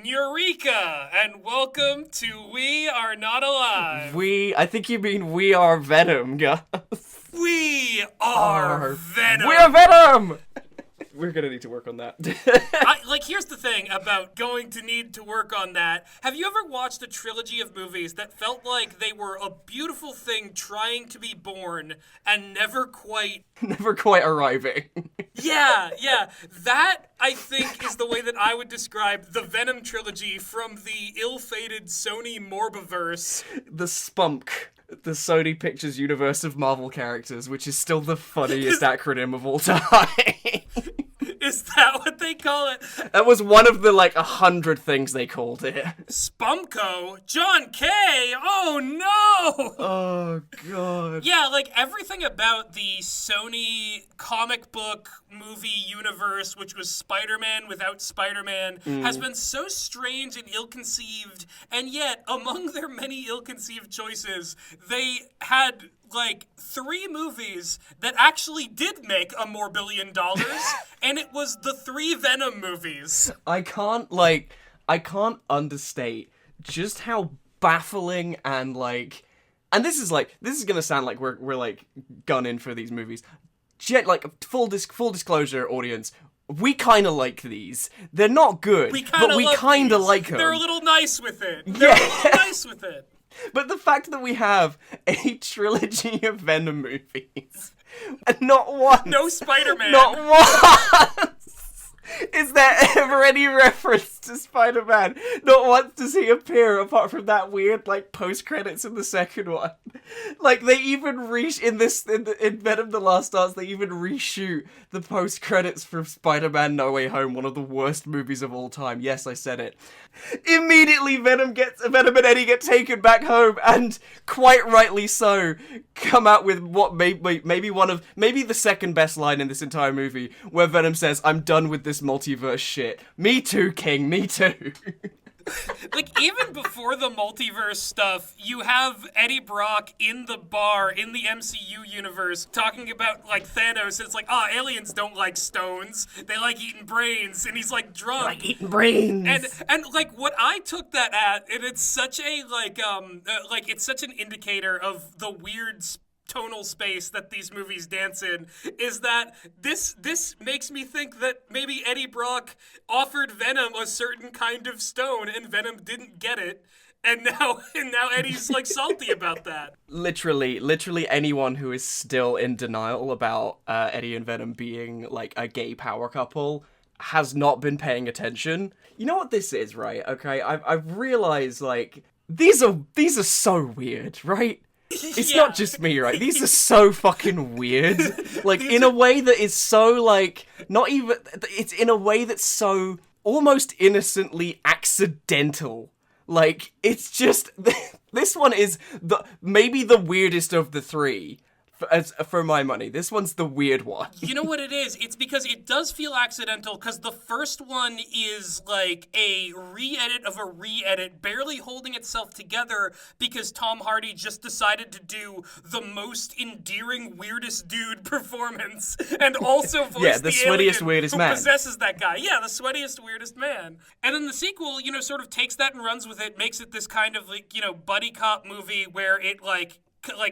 Eureka! And welcome to We Are Not Alive. I think you mean We Are Venom, guys. We are Venom. We are Venom! We're gonna need to work on that. Here's the thing about going to need to work on that. Have you ever watched a trilogy of movies that felt like they were a beautiful thing trying to be born and never quite arriving? Yeah. That, I think, is the way that I would describe the Venom Trilogy from the ill-fated Sony Morbiverse. The Spunk. The Sony Pictures universe of Marvel characters, which is still the funniest acronym of all time. Is that what they call it? That was one of the, 100 things they called it. Spumco? John Kay? Oh, no! Oh, God. Yeah, everything about the Sony comic book movie universe, which was Spider-Man without Spider-Man, has been so strange and ill-conceived, and yet, among their many ill-conceived choices, they had 3 movies that actually did make $1 more billion, and it was the 3 Venom movies. I can't understate just how baffling and this is gonna sound like we're gunning for these movies. Full disclosure, audience. We kind of like these. They're not good, but we kind of like them. They're a little nice with it. But the fact that we have a trilogy of Venom movies, and not once... No Spider-Man. Not once is there ever any reference to Spider-Man. Not once does he appear, apart from that weird, post-credits in the second one. They even in Venom The Last Dance, they even reshoot the post-credits from Spider-Man No Way Home, one of the worst movies of all time. Yes, I said it. Immediately, Venom and Eddie get taken back home, and quite rightly so, come out with what maybe the second best line in this entire movie, where Venom says, "I'm done with this multiverse shit. Me too, King, me too." Even before the multiverse stuff, you have Eddie Brock in the bar in the MCU universe talking about, Thanos. It's aliens don't like stones. They like eating brains. And he's, drunk. Like eating brains. And what I took that at, and it's such a, it's such an indicator of the weird tonal space that these movies dance in, is that this makes me think that maybe Eddie Brock offered Venom a certain kind of stone and Venom didn't get it, and now Eddie's salty about that. Literally anyone who is still in denial about Eddie and Venom being a gay power couple has not been paying attention. You know what this is, right? Okay, I've realized these are so weird, right? It's not just me, right? These are so fucking weird. In a way that is so, not even... It's in a way that's so almost innocently accidental. It's just... This one is maybe the weirdest of the 3. For my money, this one's the weird one. You know what it is? It's because it does feel accidental, because the first one is a re-edit of a re-edit, barely holding itself together because Tom Hardy just decided to do the most endearing, weirdest dude performance, and also voice the sweatiest, weirdest who man. Possesses that guy. Yeah, the sweatiest, weirdest man. And then the sequel, sort of takes that and runs with it, makes it this kind of buddy cop movie where it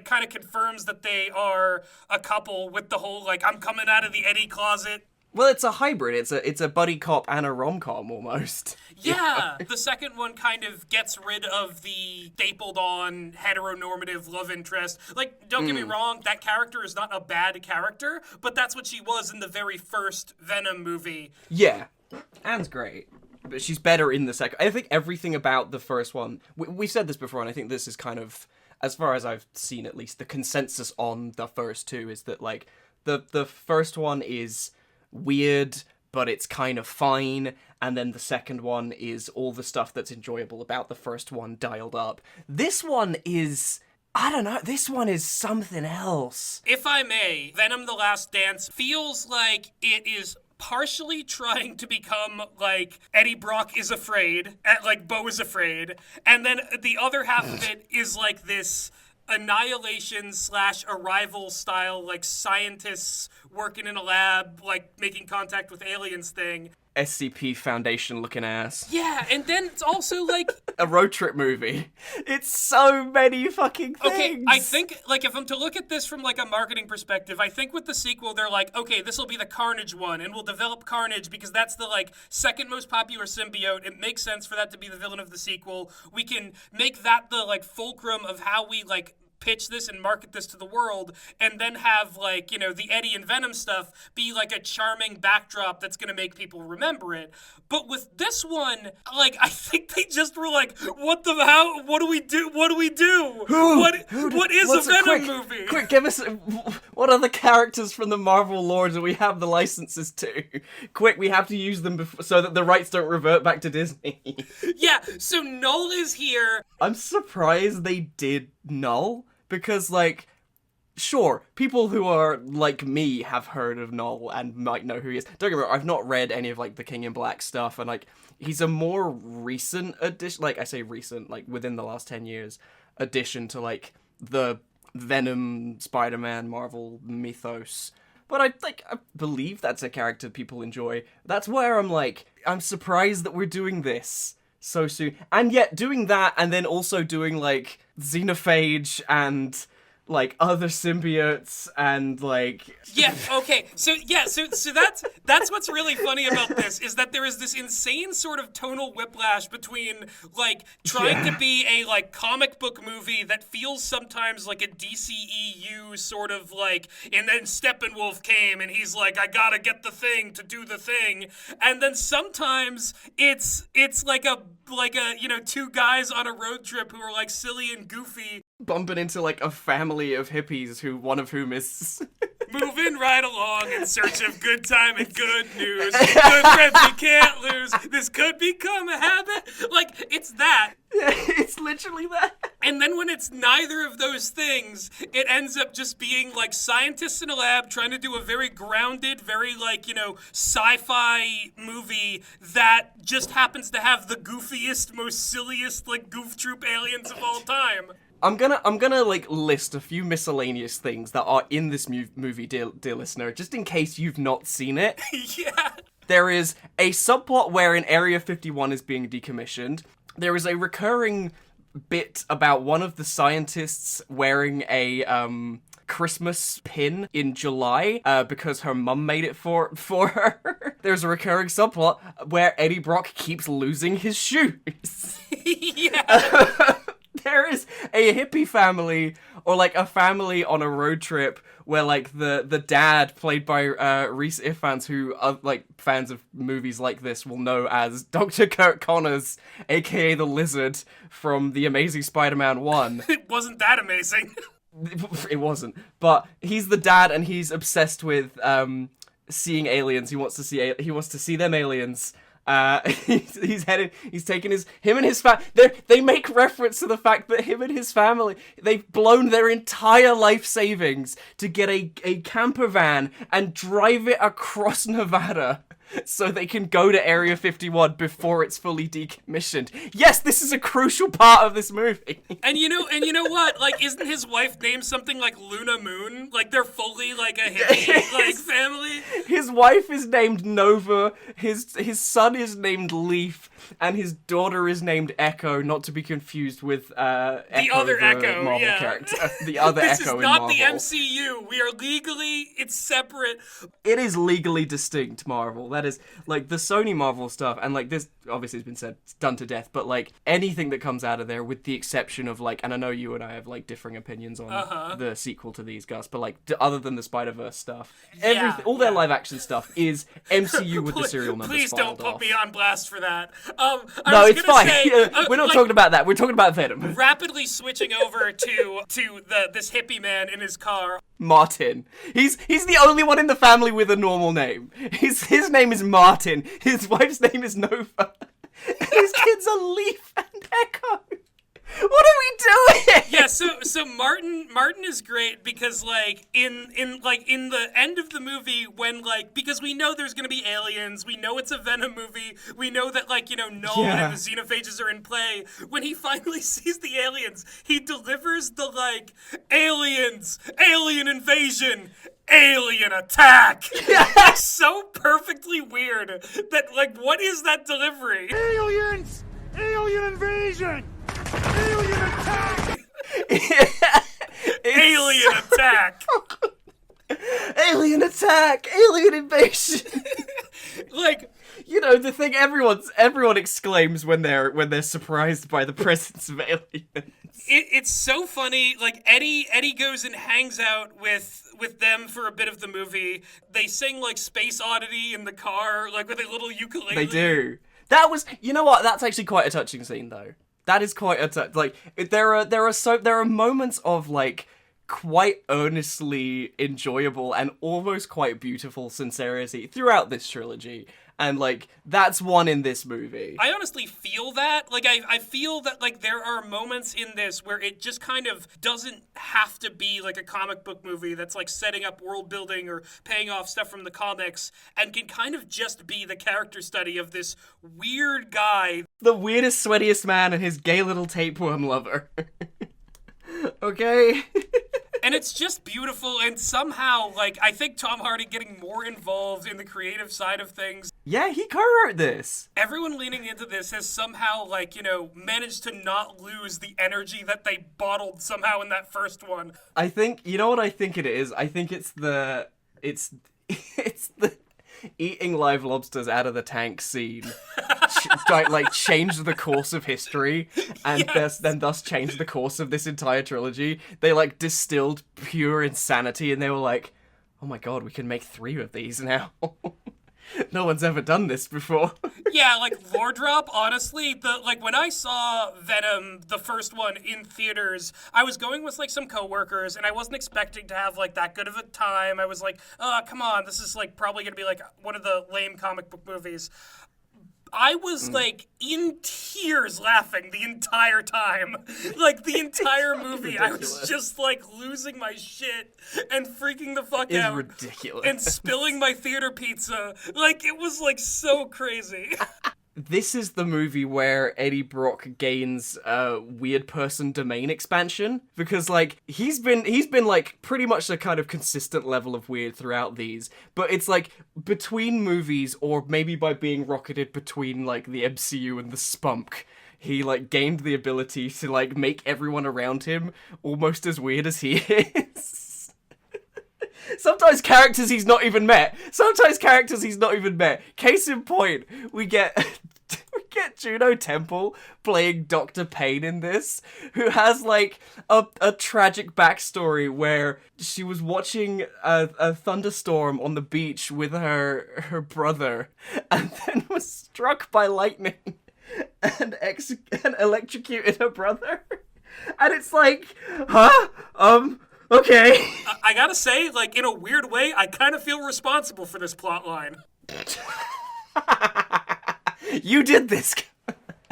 kind of confirms that they are a couple with the whole, I'm coming out of the Eddie closet. Well, it's a hybrid. It's a buddy cop and a rom-com, almost. Yeah, the second one kind of gets rid of the stapled-on heteronormative love interest. Don't get me wrong, that character is not a bad character, but that's what she was in the very first Venom movie. Yeah, Anne's great. But she's better in the second. I think everything about the first one... We've said this before, and I think this is kind of... As far as I've seen, at least, the consensus on the first 2 is that, the first one is weird, but it's kind of fine, and then the second one is all the stuff that's enjoyable about the first one dialed up. This one is... I don't know, this one is something else. If I may, Venom: The Last Dance feels like it is partially trying to become Eddie Brock is afraid, Bo is afraid, and then the other half of it is this Annihilation / Arrival style, scientists working in a lab, making contact with aliens thing. SCP Foundation looking ass. Yeah, and then it's also like A road trip movie. It's so many fucking things. okay, I think, like, if I'm to look at this from, like, a marketing perspective, I think with the sequel, they're like, okay, this will be the Carnage one, and we'll develop Carnage because that's the, like, second most popular symbiote. It makes sense for that to be the villain of the sequel. We can make that the, like, fulcrum of how we, like, pitch this and market this to the world, and then have, like, you know, the Eddie and Venom stuff be like a charming backdrop that's gonna make people remember it. But with this one, like, I think they just were like, what do we do? What is a Venom movie? Quick, give us, what are the characters from the Marvel lore that we have the licenses to? Quick, we have to use them so that the rights don't revert back to Disney. Yeah, so Null is here. I'm surprised they did Null, because, like, sure, people who are like me have heard of Null and might know who he is. Don't get me wrong, I've not read any of, like, the King in Black stuff, and, like, he's a more recent addition, like, I say recent, like, within the last 10 years, addition to, like, the Venom, Spider-Man, Marvel mythos. But I believe that's a character people enjoy. That's where I'm like, I'm surprised that we're doing this so soon. And yet, doing that, and then also doing, like, Xenophage and, like, other symbiotes, and, like... Yeah, okay, so that's what's really funny about this, is that there is this insane sort of tonal whiplash between, like, trying to be a, like, comic book movie that feels sometimes like a DCEU sort of, like, and then Steppenwolf came, and he's like, I gotta get the thing to do the thing, and then sometimes it's like a, you know, two guys on a road trip who are, like, silly and goofy, bumping into, like, a family of hippies one of whom is... moving right along in search of good time and good news. Good friends we can't lose. This could become a habit. Like, it's that. Yeah, it's literally that. And then when it's neither of those things, it ends up just being, like, scientists in a lab trying to do a very grounded, very, like, you know, sci-fi movie that just happens to have the goofiest, most silliest, like, goof troop aliens of all time. I'm gonna like list a few miscellaneous things that are in this movie, dear listener, just in case you've not seen it. Yeah. There is a subplot wherein Area 51 is being decommissioned. There is a recurring bit about one of the scientists wearing a Christmas pin in July because her mum made it for her. There's a recurring subplot where Eddie Brock keeps losing his shoes. Yeah. There is a hippie family, or, like, a family on a road trip where, like, the dad, played by Rhys Ifans, who are, like, fans of movies like this will know as Dr. Kurt Connors, aka the Lizard from The Amazing Spider-Man 1. It wasn't that amazing. It wasn't. But he's the dad, and he's obsessed with seeing aliens. He wants to see them aliens. He's taken him and his they make reference to the fact that him and his family, they've blown their entire life savings to get a camper van and drive it across Nevada so they can go to Area 51 before it's fully decommissioned. Yes, this is a crucial part of this movie. And you know what? Like, isn't his wife named something like Luna Moon? Like, they're fully, like, a hippie, like, family? His wife is named Nova, his son is named Leaf, and his daughter is named Echo, not to be confused with Echo, other the Echo, Marvel yeah. character. The other This Echo is in Marvel. not the MCU. We are legally, it's separate. It is legally distinct Marvel. That is, like, the Sony Marvel stuff, and, like, this obviously has been said, it's done to death, but, like, anything that comes out of there, with the exception of, like, and I know you and I have, like, differing opinions on the sequel to these, Gus, but, like, other than the Spider-Verse stuff, all their live-action stuff is MCU with the serial numbers Please don't put me on blast for that. No, it's fine. We're not talking about that. We're talking about Venom. Rapidly switching over to this hippie man in his car. Martin. He's the only one in the family with a normal name. His name is Martin. His wife's name is Nova. His kids are Leaf and Echo. What are we doing? Yeah, so Martin is great because like in the end of the movie when like because we know there's gonna be aliens, we know it's a Venom movie, we know that like Nolan and the xenophages are in play. When he finally sees the aliens, he delivers the like aliens, alien invasion, alien attack. It's so perfectly weird that like what is that delivery? Aliens, alien invasion, alien attack. Alien attack. Alien attack! Alien invasion! Like, the thing everyone exclaims when they're surprised by the presence of aliens. It's so funny. Like Eddie goes and hangs out with them for a bit of the movie. They sing like Space Oddity in the car, like with a little ukulele. They do. That was, you know what? That's actually quite a touching scene, though. That is quite a like. There are moments of like quite earnestly enjoyable and almost quite beautiful sincerity throughout this trilogy. And, like, that's one in this movie. I honestly feel that. Like, I feel that, like, there are moments in this where it just kind of doesn't have to be, like, a comic book movie that's, like, setting up world building or paying off stuff from the comics and can kind of just be the character study of this weird guy. The weirdest, sweatiest man and his gay little tapeworm lover. Okay? And it's just beautiful, and somehow, like, I think Tom Hardy getting more involved in the creative side of things. Yeah, he co-wrote this. Everyone leaning into this has somehow, like, managed to not lose the energy that they bottled somehow in that first one. I think, you know what I think it is? I think it's the eating live lobsters out of the tank scene. Changed the course of history and then thus changed the course of this entire trilogy. They like distilled pure insanity and they were like, oh my god, we can make 3 of these now. No one's ever done this before. Yeah, like Lore Drop, honestly, when I saw Venom, the first one, in theaters, I was going with like some coworkers and I wasn't expecting to have like that good of a time. I was like, oh, come on, this is like probably gonna be like one of the lame comic book movies. I was, like, in tears laughing the entire time. Like, the entire movie, I was just, like, losing my shit and freaking the fuck out. It's ridiculous. And spilling my theater pizza. Like, it was, like, so crazy. This is the movie where Eddie Brock gains weird person domain expansion because like he's been like pretty much a kind of consistent level of weird throughout these, but it's like between movies or maybe by being rocketed between like the MCU and the Spunk, he like gained the ability to like make everyone around him almost as weird as he is. Sometimes characters he's not even met. Case in point, we get Juno Temple playing Dr. Payne in this, who has like a tragic backstory where she was watching a thunderstorm on the beach with her brother and then was struck by lightning and electrocuted her brother. And it's like, huh? Okay. I gotta say, like, in a weird way, I kind of feel responsible for this plot line. You did this.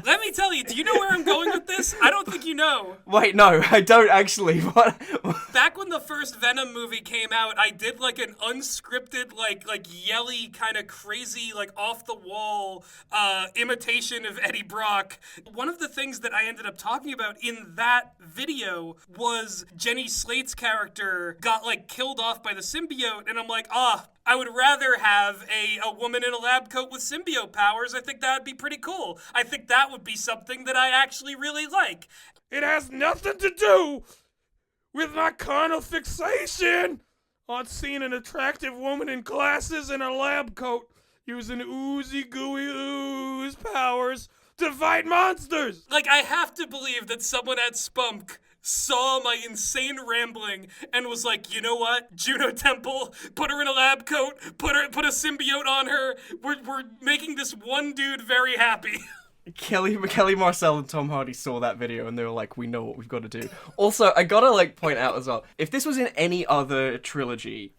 Let me tell you, do you know where I'm going with this? I don't think you know. Wait, no, I don't actually. What? Back when the first Venom movie came out, I did like an unscripted, like yelly, kind of crazy, like off-the-wall imitation of Eddie Brock. One of the things that I ended up talking about in that video was Jenny Slate's character got like killed off by the symbiote, and I'm like, I would rather have a woman in a lab coat with symbiote powers. I think that would be pretty cool. I think that would be something that I actually really like. It has nothing to do with my carnal fixation on seeing an attractive woman in glasses and a lab coat using oozy gooey ooze powers to fight monsters. Like, I have to believe that someone at Spunk saw my insane rambling and was like, you know what, Juno Temple, put her in a lab coat, put a symbiote on her. We're making this one dude very happy. Kelly Marcel and Tom Hardy saw that video and they were like, we know what we've got to do. Also, I gotta like point out as well, if this was in any other trilogy,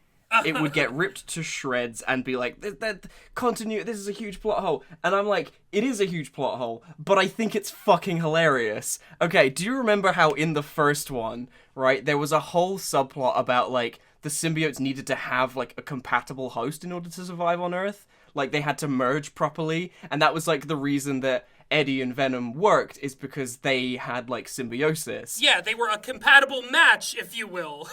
it would get ripped to shreds and be like, that continuity, this is a huge plot hole. And I'm like, it is a huge plot hole, but I think it's fucking hilarious. Okay, do you remember how in the first one, right, there was a whole subplot about, like, the symbiotes needed to have, like, a compatible host in order to survive on Earth? Like, they had to merge properly, and that was, like, the reason that Eddie and Venom worked, is because they had, like, symbiosis. Yeah, they were a compatible match, if you will.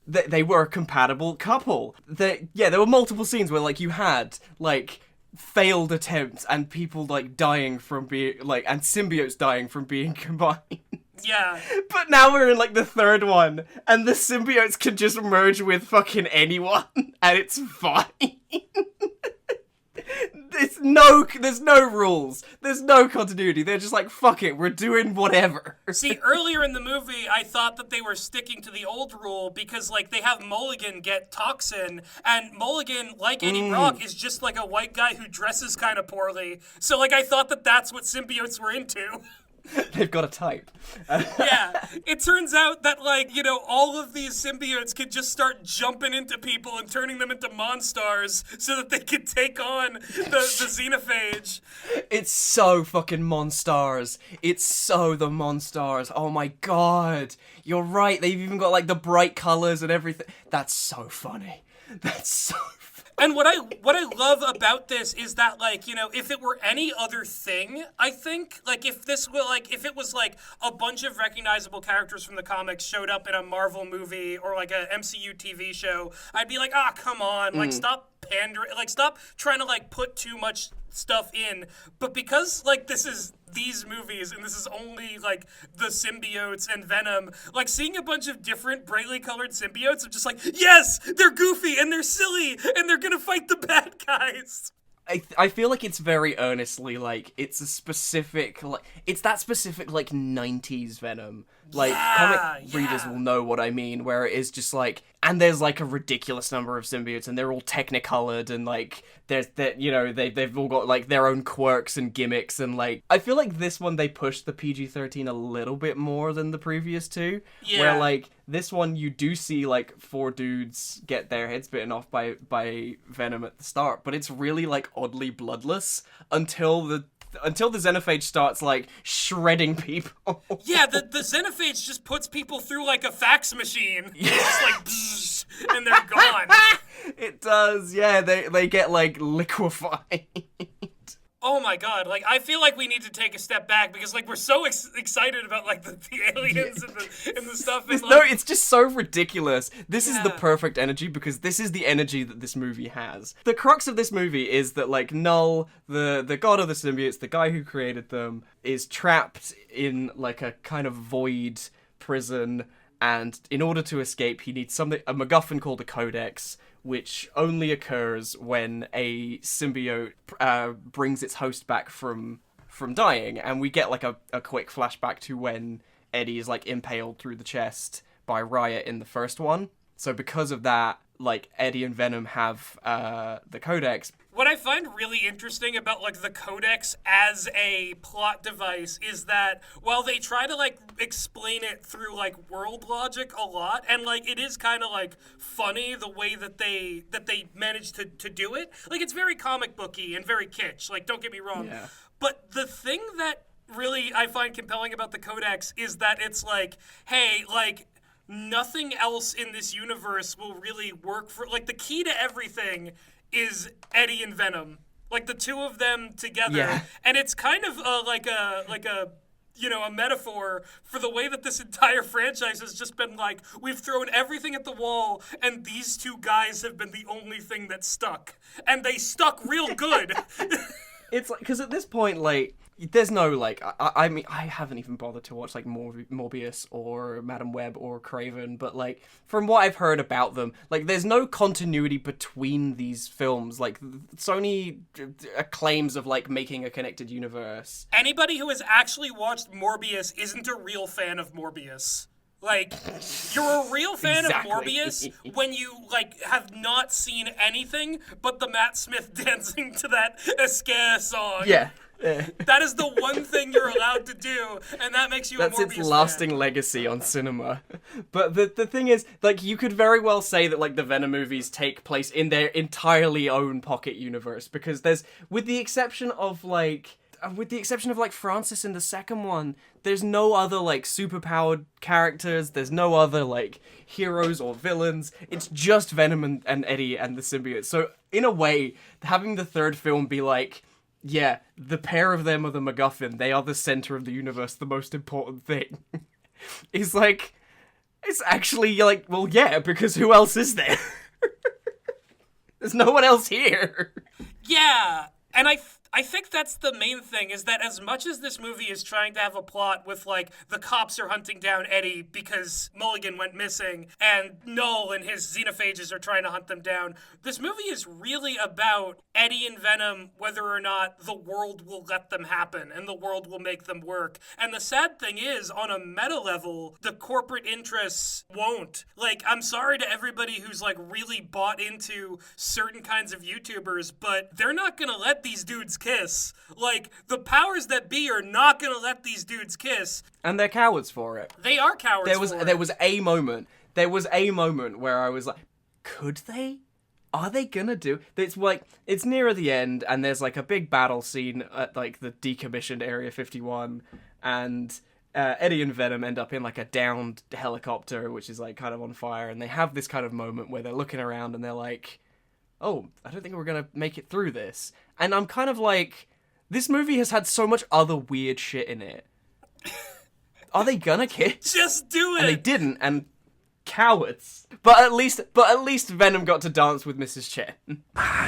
They were a compatible couple. There were multiple scenes where, like, you had, like, failed attempts and people, like, dying from being, like, and symbiotes dying from being combined. Yeah. But now we're in, like, the third one, and the symbiotes can just merge with fucking anyone, and it's fine. There's no rules. There's no continuity. They're just like, fuck it, we're doing whatever. See, earlier in the movie, I thought that they were sticking to the old rule because, like, they have Mulligan get toxin, and Mulligan, like Eddie Brock, is just like a white guy who dresses kind of poorly. So, like, I thought that that's what symbiotes were into. They've got a type. Yeah, it turns out that, like, you know, all of these symbiotes could just start jumping into people and turning them into monsters so that they could take on the xenophage. It's so fucking Monstars. It's so the Monstars. Oh my god. You're right. They've even got, like, the bright colors and everything. That's so funny. That's so funny. And what I love about this is that, like, you know, if it were any other thing, I think, like, if it was like a bunch of recognizable characters from the comics showed up in a Marvel movie or like a MCU TV show, I'd be like, come on, like, stop pandering, like, stop trying to, like, put too much stuff in. But because, like, this is these movies and this is only, like, the symbiotes and Venom, like, seeing a bunch of different brightly colored symbiotes, I'm just like, yes, they're goofy and they're silly and they're gonna fight the bad guys. I feel like it's very earnestly, like, it's a specific, like, it's that specific, like, 90s Venom. Like, comic readers will know what I mean, where it is just, like, and there's, like, a ridiculous number of symbiotes, and they're all technicolored, and, like, there's, that, you know, they've all got, like, their own quirks and gimmicks, and, like, I feel like this one, they pushed the PG-13 a little bit more than the previous two, where, like, this one, you do see, like, 4 dudes get their heads bitten off by Venom at the start, but it's really, like, oddly bloodless until the xenophage starts, like, shredding people. Yeah, the xenophage just puts people through, like, a fax machine. Yeah. It's just like, bzzz, and they're gone. It does, yeah, they get, like, liquefied. Oh my god, like, I feel like we need to take a step back because, like, we're so excited about, like, the aliens and the stuff. And, like, no, it's just so ridiculous. This is the perfect energy because this is the energy that this movie has. The crux of this movie is that, like, Null, the god of the symbiotes, the guy who created them, is trapped in, like, a kind of void prison, and in order to escape, he needs a MacGuffin called a Codex, which only occurs when a symbiote brings its host back from dying, and we get, like, a quick flashback to when Eddie is, like, impaled through the chest by Riot in the first one. So because of that, like, Eddie and Venom have the Codex. What I find really interesting about, like, the Codex as a plot device is that while they try to, like, explain it through, like, world logic a lot, and, like, it is kind of, like, funny the way that they manage to do it, like, it's very comic booky and very kitsch, like, don't get me wrong. Yeah. But the thing that really I find compelling about the Codex is that it's like, hey, like, nothing else in this universe will really work for, like, the key to everything is Eddie and Venom, like, the two of them together, and it's kind of like a you know, a metaphor for the way that this entire franchise has just been like, we've thrown everything at the wall, and these two guys have been the only thing that stuck, and they stuck real good. It's like, because at this point, like, there's no, like, I mean, I haven't even bothered to watch, like, Morbius or Madame Web or Craven, but, like, from what I've heard about them, like, there's no continuity between these films. Like, Sony claims of, like, making a connected universe. Anybody who has actually watched Morbius isn't a real fan of Morbius. Like, you're a real fan of Morbius when you, like, have not seen anything but the Matt Smith dancing to that Esca song. Yeah. That is the one thing you're allowed to do, and that makes you That's a Morbius its lasting fan. legacy on cinema. But the thing is, like, you could very well say that, like, the Venom movies take place in their entirely own pocket universe, because there's, with the exception of, like, Francis in the second one, there's no other, like, superpowered characters, there's no other, like, heroes or villains, it's just Venom and Eddie and the symbiote. So, in a way, having the third film be like, yeah, the pair of them are the MacGuffin, they are the center of the universe, the most important thing, is like, it's actually, like, well, yeah, because who else is there? There's no one else here. Yeah, and I think that's the main thing, is that as much as this movie is trying to have a plot with, like, the cops are hunting down Eddie because Mulligan went missing, and Null and his xenophages are trying to hunt them down, this movie is really about Eddie and Venom, whether or not the world will let them happen, and the world will make them work. And the sad thing is, on a meta level, the corporate interests won't. Like, I'm sorry to everybody who's, like, really bought into certain kinds of YouTubers, but they're not gonna let these dudes kiss. Like, the powers that be are not gonna let these dudes kiss. And they're cowards for it. They are cowards There was a moment where I was like, could they? Are they gonna do? It's like, it's near the end, and there's like a big battle scene at like the decommissioned Area 51, and Eddie and Venom end up in like a downed helicopter, which is like kind of on fire, and they have this kind of moment where they're looking around and they're like, oh, I don't think we're gonna make it through this. And I'm kind of like, this movie has had so much other weird shit in it. Are they gonna kiss? Just do it! And they didn't, and cowards. But at least Venom got to dance with Mrs. Chen.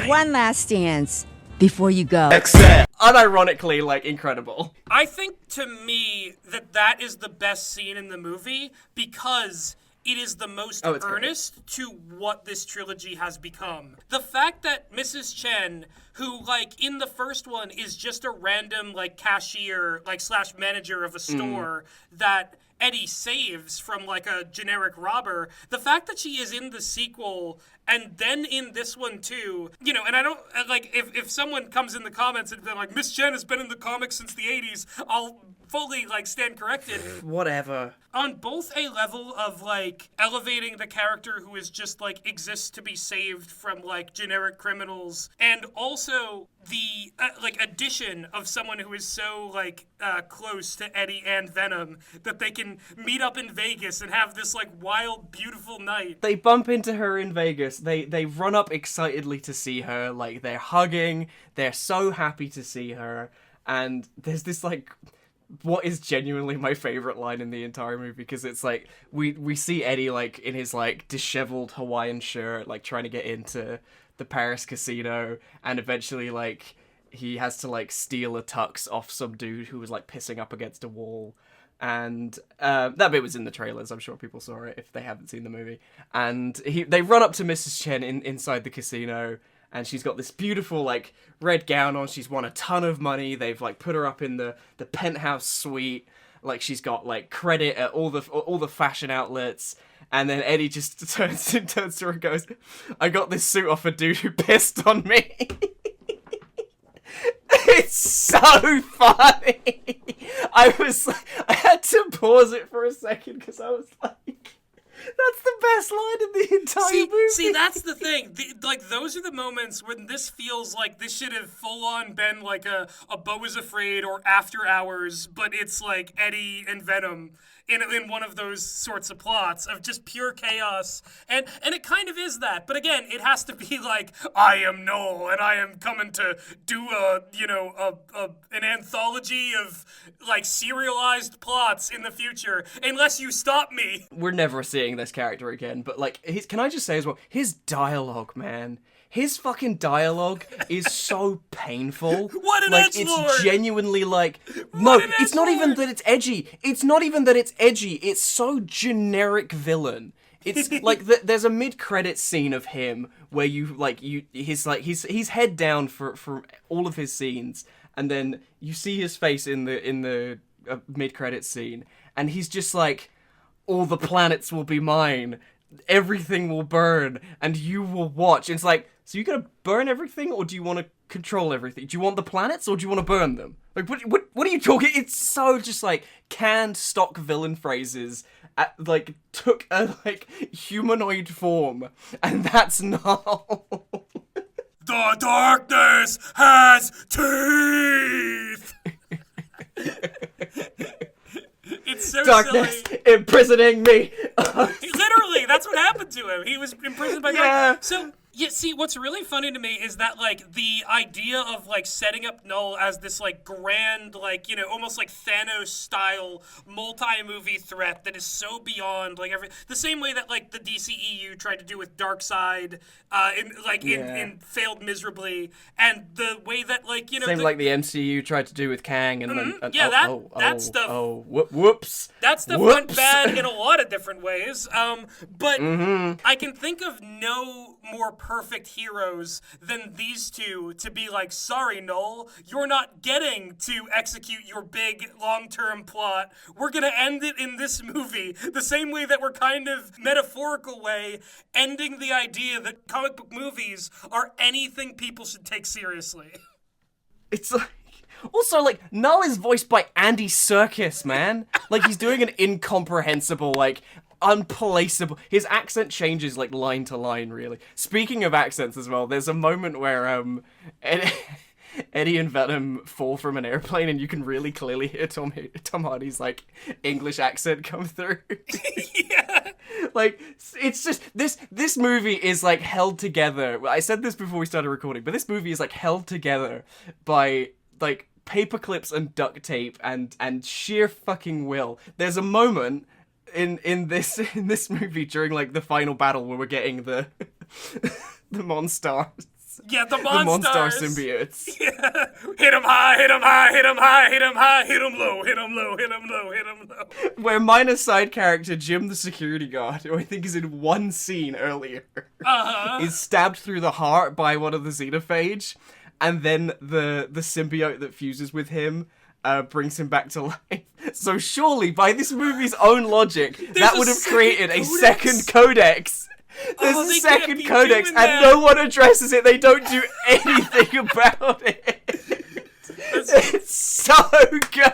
One last dance before you go. Unironically, like, incredible. I think, to me, that is the best scene in the movie, because it is the most earnest to what this trilogy has become. The fact that Mrs. Chen, who, like, in the first one is just a random, like, cashier, like, / manager of a store that Eddie saves from, like, a generic robber, the fact that she is in the sequel and then in this one too, you know, and I don't, like, if someone comes in the comments and they're like, Miss Chen has been in the comics since the 80s, I'll fully, like, stand corrected. Whatever. On both a level of, like, elevating the character who is just, like, exists to be saved from, like, generic criminals, and also the, like, addition of someone who is so, like, close to Eddie and Venom that they can meet up in Vegas and have this, like, wild, beautiful night. They bump into her in Vegas. They run up excitedly to see her. Like, they're hugging. They're so happy to see her. And there's this, like, what is genuinely my favorite line in the entire movie, because it's like we see Eddie, like, in his, like, disheveled Hawaiian shirt, like, trying to get into the Paris casino, and eventually, like, he has to, like, steal a tux off some dude who was, like, pissing up against a wall. And that bit was in the trailers. I'm sure people saw it if they haven't seen the movie. And they run up to Mrs. Chen inside the casino, and she's got this beautiful, like, red gown on. She's won a ton of money. They've, like, put her up in the penthouse suite. Like, she's got, like, credit at all the fashion outlets. And then Eddie just turns to her and goes, I got this suit off a dude who pissed on me. It's so funny. I had to pause it for a second because I was like, that's the best line in the entire movie. See, that's the thing. Like, those are the moments when this feels like this should have full-on been like a Beau is Afraid or After Hours, but it's like Eddie and Venom in one of those sorts of plots of just pure chaos. And it kind of is that. But again, it has to be like, I am Noel, and I am coming to do an anthology of, like, serialized plots in the future, unless you stop me. We're never seeing this character again, but, like, can I just say as well, his dialogue, man. His fucking dialogue is so painful. What an like, edgelord! It's genuinely like, no, it's not even that it's edgy. It's not even that it's edgy. It's so generic villain. It's like there's a mid-credit scene of him where he's head down for all of his scenes, and then you see his face in the mid-credit scene, and he's just like, all the planets will be mine. Everything will burn, and you will watch. And it's like, So you gonna burn everything, or do you want to control everything? Do you want the planets, or do you want to burn them? Like, what are you talking? It's so just like canned stock villain phrases. Like took a like humanoid form, and that's Null. The darkness has teeth. It's so Darkness silly. imprisoning me. Literally, that's what happened to him. He was imprisoned by darkness. So, yeah, see, what's really funny to me is that, like, the idea of, like, setting up Null as this, like, grand, like, you know, almost like Thanos-style multi-movie threat that is so beyond, like, the same way that, like, the DCEU tried to do with Darkseid, in failed miserably, and the way that, like, you know... Same like the MCU tried to do with Kang, and then... that stuff... Whoops. That stuff went bad in a lot of different ways, but I can think of no more perfect heroes than these two to be like, sorry, Null, you're not getting to execute your big long-term plot. We're gonna end it in this movie, the same way that we're kind of metaphorical way ending the idea that comic book movies are anything people should take seriously. It's like... Also, like, Null is voiced by Andy Serkis, man. Like, he's doing an incomprehensible, like, unplaceable... His accent changes, like, line to line, really. Speaking of accents as well, there's a moment where, Eddie and Venom fall from an airplane, and you can really clearly hear Tom Hardy's, like, English accent come through. Yeah. Like, it's just... This movie is, like, held together... I said this before we started recording, but this movie is, like, held together by, like... paper clips and duct tape and sheer fucking will. There's a moment in this movie during like the final battle where we're getting the the Monstars. Yeah, the Monstar symbiotes. Yeah. Hit him high, hit him high, hit him high, hit him high, hit him low, hit him low, hit him low, hit him low. Where minor side character Jim the security guard, who I think is in one scene earlier, is stabbed through the heart by one of the xenophage. And then the symbiote that fuses with him brings him back to life. So surely, by this movie's own logic, that would have created a second codex. There's a second codex, and no one addresses it. They don't do anything about it. It's so good.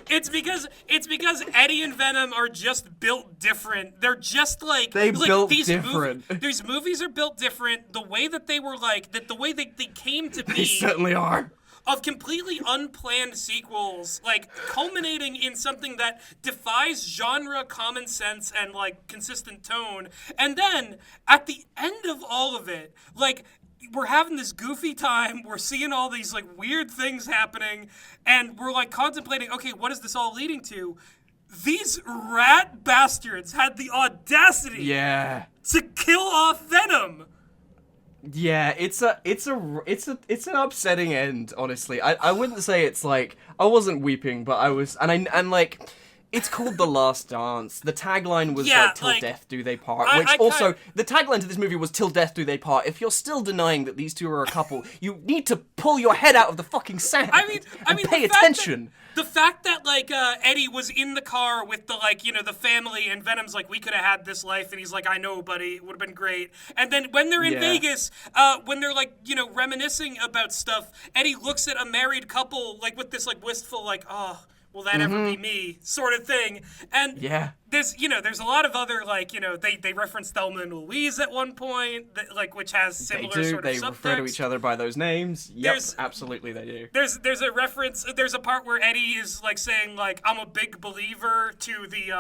It's because Eddie and Venom are just built different. They're just like built different. These movies are built different. The way that they were the way they came to be. They certainly are. Of completely unplanned sequels, like culminating in something that defies genre, common sense, and like consistent tone. And then at the end of all of it, like, we're having this goofy time, we're seeing all these like weird things happening, and we're like contemplating, okay, what is this all leading to? These rat bastards had the audacity to kill off Venom. Yeah, it's an upsetting end, honestly. I wouldn't say it's like, I wasn't weeping, but I was, and like, it's called The Last Dance. The tagline was till death do they part, the tagline to this movie was till death do they part. If you're still denying that these two are a couple, you need to pull your head out of the fucking sand and pay attention. The fact that, like, Eddie was in the car with the, like, you know, the family, and Venom's like, we could have had this life, and he's like, I know, buddy, it would have been great. And then when they're in Vegas, when they're, like, you know, reminiscing about stuff, Eddie looks at a married couple, like, with this, like, wistful, like, oh, will that ever be me, sort of thing. And there's, you know, there's a lot of other, like, you know, they reference Thelma and Louise at one point, that, like, which has similar sort of subtext. They refer to each other by those names. Yep, absolutely they do. There's a reference, there's a part where Eddie is, like, saying, like, I'm a big believer to the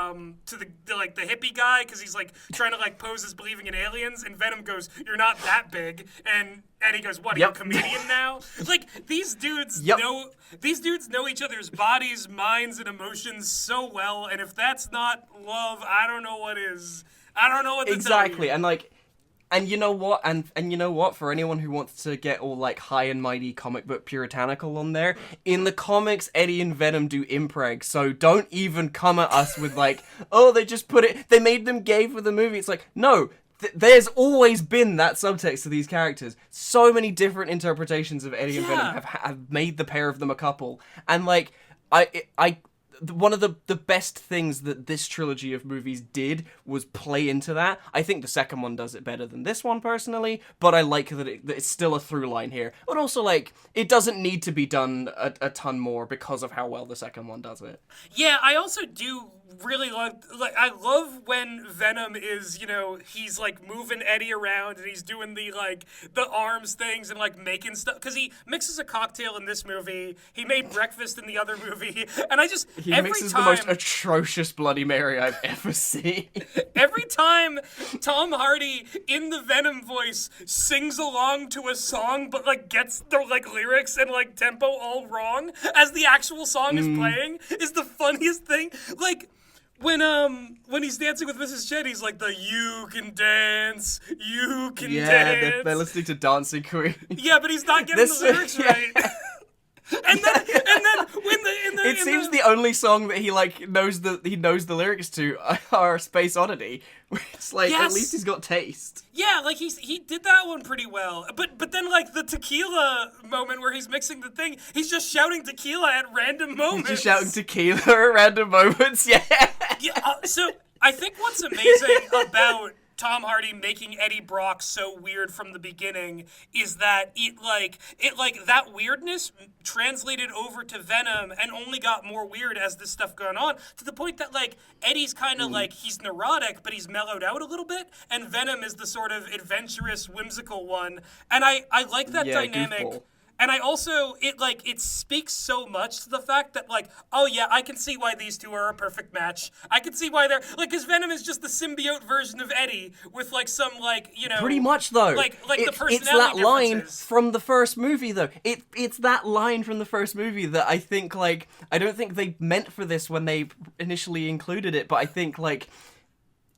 like, the hippie guy, because he's, like, trying to, like, pose as believing in aliens, and Venom goes, you're not that big, and Eddie goes, what, are you a comedian now? Like, these dudes know each other's bodies, minds, and emotions so well, and if that's not love, I don't know what is. I don't know what to tell you. And like, and you know what? And you know what? For anyone who wants to get all like high and mighty comic book puritanical on there, in the comics, Eddie and Venom do impreg. So don't even come at us with like, oh, they made them gay for the movie. It's like, no. There's always been that subtext to these characters. So many different interpretations of Eddie and Venom have made the pair of them a couple. And like, one of the best things that this trilogy of movies did was play into that. I think the second one does it better than this one, personally, but I like that it's still a through line here. But also, like, it doesn't need to be done a ton more because of how well the second one does it. Yeah, I also do really I love when Venom is, he's like moving Eddie around and he's doing the arms things and like making stuff, because he mixes a cocktail in this movie, he made breakfast in the other movie, and he mixes the most atrocious Bloody Mary I've ever seen. Every time Tom Hardy in the Venom voice sings along to a song but like gets the like lyrics and like tempo all wrong as the actual song is playing is the funniest thing. Like when he's dancing with Mrs. Chen, he's like you can dance, you can dance. Yeah, they're listening to Dancing Queen. Yeah, but he's not getting the lyrics right. And then it seems the only song that he knows the lyrics to are Space Oddity, which at least he's got taste. Yeah, like he did that one pretty well. But then like the tequila moment where he's mixing the thing, he's just shouting tequila at random moments. He's just shouting tequila at random moments. Yeah. Yeah. So I think what's amazing about Tom Hardy making Eddie Brock so weird from the beginning is that it that weirdness translated over to Venom and only got more weird as this stuff going on, to the point that like Eddie's kind of he's neurotic but he's mellowed out a little bit, and Venom is the sort of adventurous, whimsical one, and I like that dynamic. Goofball. And I also, it speaks so much to the fact that, oh yeah, I can see why these two are a perfect match. I can see why they're, because Venom is just the symbiote version of Eddie with, some, Pretty much, though. The personality it's that line differences. from the first movie, though. It's that line from the first movie that I think, I don't think they meant for this when they initially included it, but I think,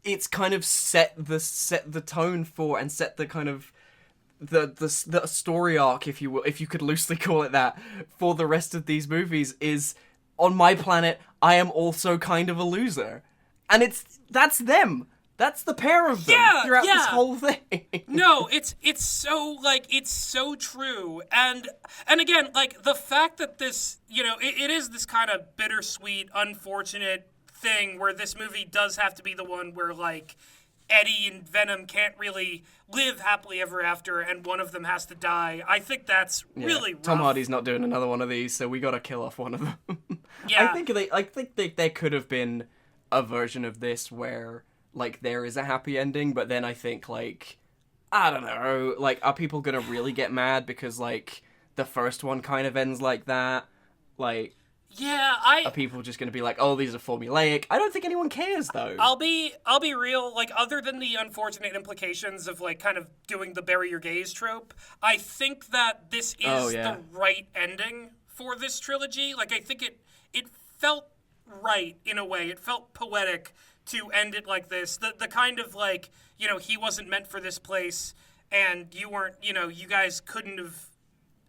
it's kind of set the tone for, and set the kind of the story arc, if you will, if you could loosely call it that, for the rest of these movies is, on my planet, I am also kind of a loser. And that's them. That's the pair of them throughout this whole thing. No, it's so true. And again, the fact that this, it is this kind of bittersweet, unfortunate thing where this movie does have to be the one where, Eddie and Venom can't really live happily ever after, and one of them has to die. I think that's really rough. Tom Hardy's not doing another one of these, so we gotta kill off one of them. Yeah. I think there could have been a version of this where, there is a happy ending, but then I think, I don't know, are people gonna really get mad because, the first one kind of ends like that? Yeah, are people just going to be like, oh, these are formulaic? I don't think anyone cares, though. I'll be real, other than the unfortunate implications of, kind of doing the bury your gaze trope, I think that this is the right ending for this trilogy. I think it felt right, in a way. It felt poetic to end it like this. The kind of, he wasn't meant for this place, and you weren't, you guys couldn't have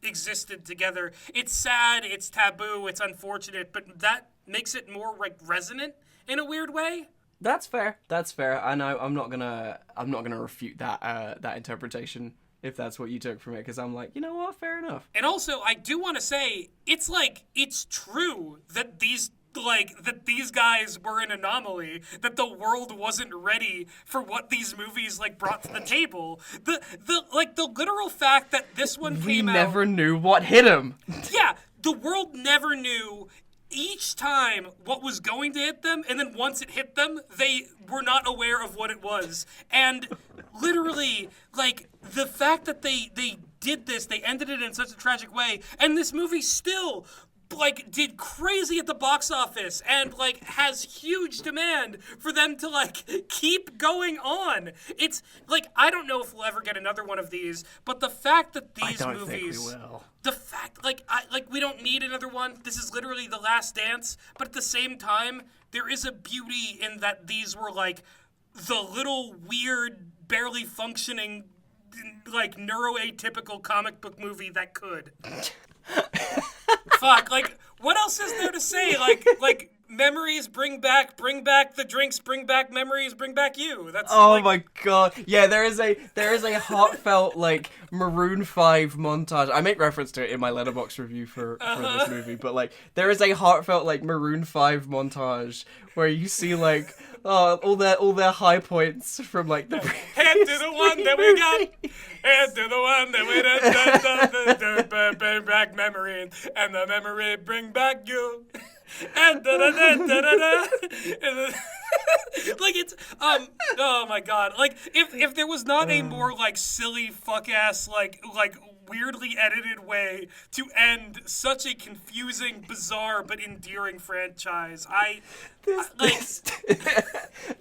existed together. It's sad, it's taboo, it's unfortunate, but that makes it more resonant in a weird way. That's fair. I know I'm not gonna refute that interpretation if that's what you took from it, because I'm you know what, fair enough. And also, I do want to say it's true that these guys were an anomaly, that the world wasn't ready for what these movies brought to the table. The literal fact that this one came out, we never knew what hit him. Yeah, the world never knew each time what was going to hit them, and then once it hit them, they were not aware of what it was. And literally, the fact that they did this, they ended it in such a tragic way, and this movie still did crazy at the box office and has huge demand for them to keep going on. It's I don't know if we'll ever get another one of these, but the fact that these movies, think we will. The fact we don't need another one. This is literally the last dance, but at the same time there is a beauty in that these were the little weird, barely functioning, neuroatypical comic book movie that could. Fuck, what else is there to say? Memories bring back the drinks, bring back memories, bring back you. That's Oh my god. Yeah, there is a heartfelt like Maroon 5 montage. I make reference to it in my Letterboxd review for this movie, but like there is a heartfelt like Maroon 5 montage where you see like all their high points from like the head to the one that we got. Head to the one that we got. Bring back memory, and the memory bring back you. And like it's oh my god, like if there was not a more like silly fuck ass like weirdly edited way to end such a confusing, bizarre but endearing franchise, it's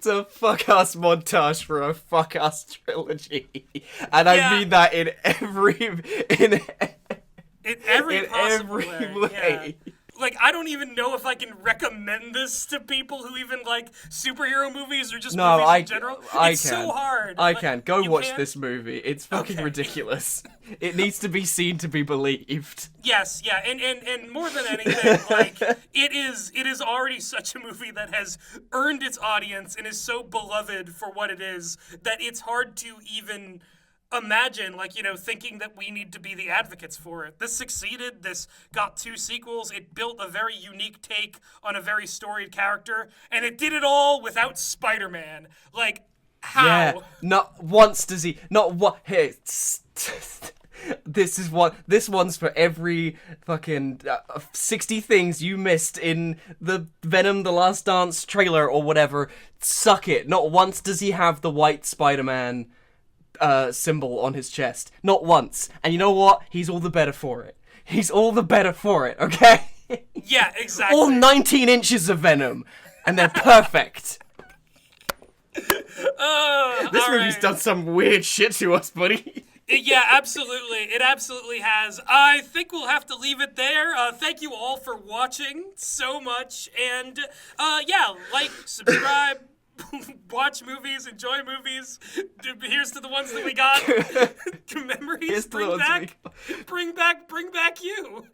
a fuck ass montage for a fuck ass trilogy, and I mean that in every possible way. Yeah. Like, I don't even know if I can recommend this to people who even like superhero movies or just movies in general. It's so hard. I can. Go watch can? this movie. It's fucking ridiculous. It needs to be seen to be believed. Yes, yeah, and more than anything, like, it is already such a movie that has earned its audience and is so beloved for what it is that it's hard to even imagine, like, you know, thinking that we need to be the advocates for it. This succeeded. This got 2 sequels. It built a very unique take on a very storied character, and it did it all without Spider-Man. Like, how? Yeah, not once does he. Not what. Hey, this one's for every fucking 60 things you missed in the Venom: The Last Dance trailer or whatever. Suck it. Not once does he have the white Spider-Man symbol on his chest. Not once. And you know what? He's all the better for it. He's all the better for it, okay? Yeah, exactly. All 19 inches of Venom. And they're perfect. This movie's done some weird shit to us, buddy. Yeah, absolutely. It absolutely has. I think we'll have to leave it there. Thank you all for watching so much. And, yeah, like, subscribe, watch movies, enjoy movies. Here's to the ones that we got. Memories, bring back you.